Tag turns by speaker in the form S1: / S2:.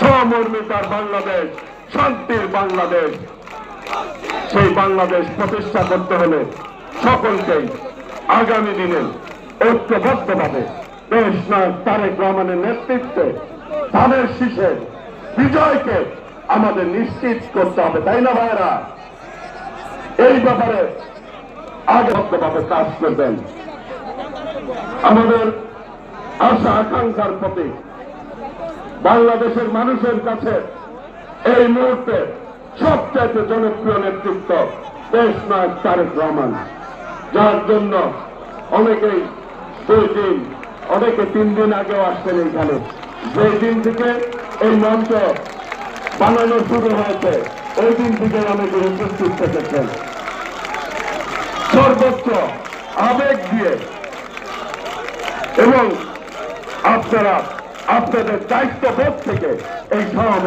S1: সহমর্মিতার বাংলাদেশ, শান্তির বাংলাদেশ, সেই বাংলাদেশ প্রতিষ্ঠা করতে হলে সকলকেই আগামী দিনে ঐক্যবদ্ধভাবে দেশ নায়ক তারেক রহমানের নেতৃত্বে ধানের শীষের বিজয়কে আমাদের নিশ্চিত করতে হবে, তাই না ভাইয়েরা? এই ব্যাপারে আগেভাবে কাজ করবেন। আমাদের আশা আকাঙ্ক্ষার প্রতি বাংলাদেশের মানুষের কাছে এই মুহূর্তে সবচেয়ে জনপ্রিয় নেতৃত্ব দেশ নায়ক তারেক রহমান, যার জন্য অনেকেই 2 দিন, অনেকে 3 দিন আগেও আসছেন এইখানে। যেই দিন থেকে এই মঞ্চ বানানো শুরু হয়েছে ওই দিন থেকে অনেকে উপস্থিত থেকেছেন, সর্বোচ্চ আবেগ দিয়ে, এবং আপনারা আপনাদের দায়িত্ববোধ থেকে এই সমাবেশ